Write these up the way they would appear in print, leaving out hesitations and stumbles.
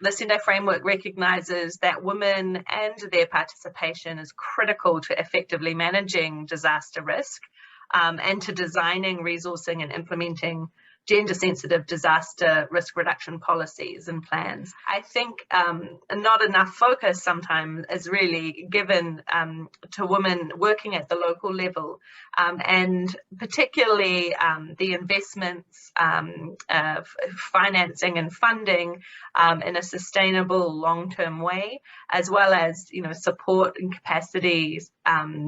The Sendai framework recognises that women and their participation is critical to effectively managing disaster risk and to designing, resourcing and implementing gender-sensitive disaster risk reduction policies and plans. I think not enough focus sometimes is really given to women working at the local level, and particularly the investments, financing and funding in a sustainable long-term way, as well as support and capacity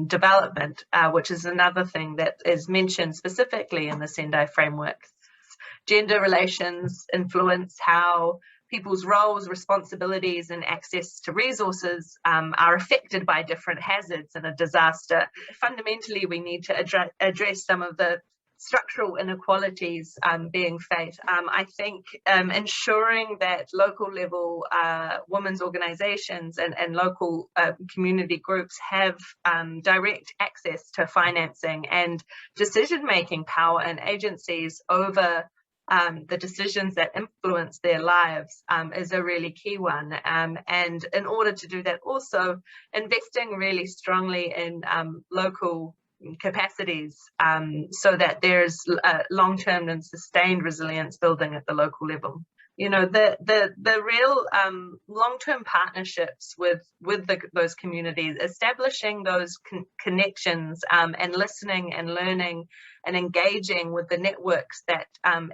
development, which is another thing that is mentioned specifically in the Sendai framework. Gender relations influence how people's roles, responsibilities and access to resources are affected by different hazards in a disaster. Fundamentally, we need to address some of the structural inequalities being faced. I think ensuring that local level women's organisations and local community groups have direct access to financing and decision-making power and agencies over the decisions that influence their lives is a really key one. And in order to do that, also investing really strongly in local capacities so that there's long-term and sustained resilience building at the local level. The real long-term partnerships with those communities, establishing those connections and listening and learning and engaging with the networks that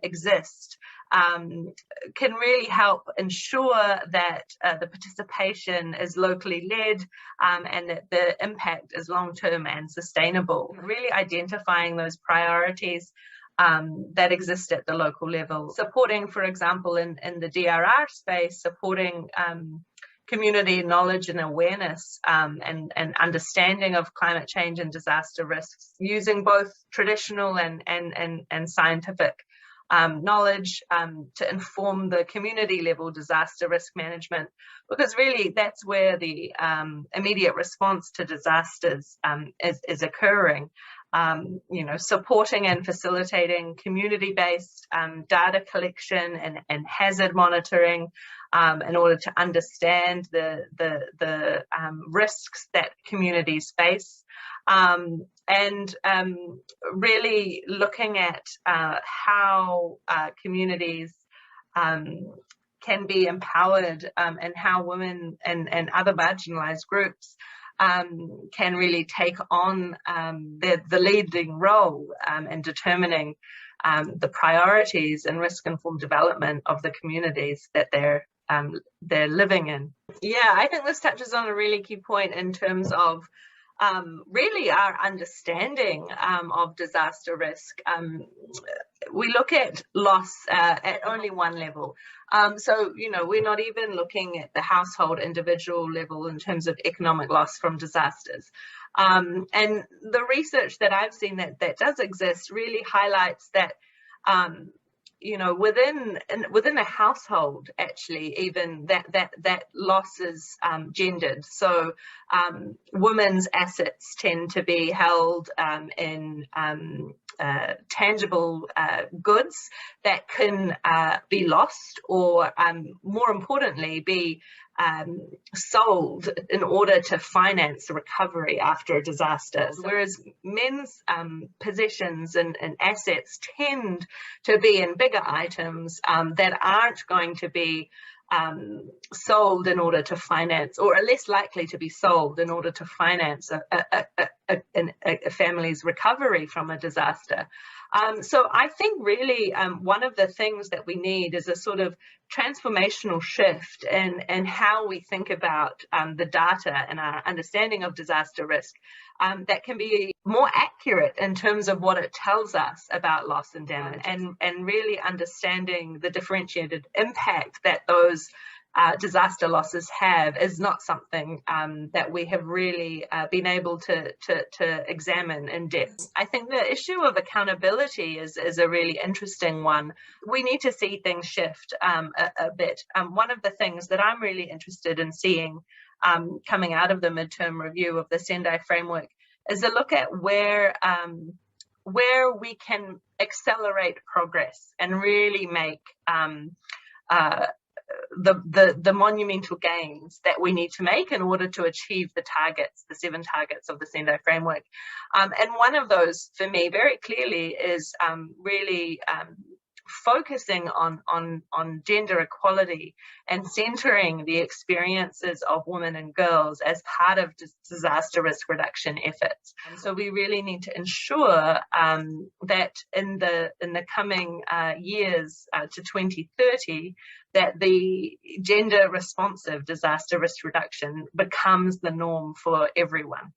exist can really help ensure that the participation is locally led and that the impact is long-term and sustainable. Really identifying those priorities that exist at the local level. Supporting, for example, in the DRR space, supporting community knowledge and awareness and understanding of climate change and disaster risks, using both traditional and scientific knowledge to inform the community level disaster risk management, because really that's where the immediate response to disasters is occurring. Supporting and facilitating community-based data collection and hazard monitoring in order to understand the risks that communities face, and really looking at how communities can be empowered and how women and other marginalized groups can really take on the leading role in determining the priorities and risk-informed development of the communities that they're living in. Yeah, I think this touches on a really key point in terms of really our understanding of disaster risk. We look at loss at only one level. So, we're not even looking at the household individual level in terms of economic loss from disasters. And the research that I've seen that does exist really highlights that within a household, actually, even that loss is gendered. So women's assets tend to be held in tangible goods that can be lost or, more importantly, be sold in order to finance the recovery after a disaster. Whereas men's possessions and assets tend to be in bigger items that aren't going to be sold in order to finance, or are less likely to be sold in order to finance a family's recovery from a disaster. So I think really one of the things that we need is a sort of transformational shift in how we think about the data and our understanding of disaster risk that can be more accurate in terms of what it tells us about loss and damage, and really understanding the differentiated impact that those disaster losses have is not something that we have really been able to examine in depth. I think the issue of accountability is a really interesting one. We need to see things shift a bit. One of the things that I'm really interested in seeing coming out of the midterm review of the Sendai framework is a look at where we can accelerate progress and really make the monumental gains that we need to make in order to achieve the targets, the 7 targets of the Sendai framework. And one of those, for me, very clearly is really focusing on gender equality and centering the experiences of women and girls as part of disaster risk reduction efforts. And so we really need to ensure that in the coming years to 2030, that the gender responsive disaster risk reduction becomes the norm for everyone.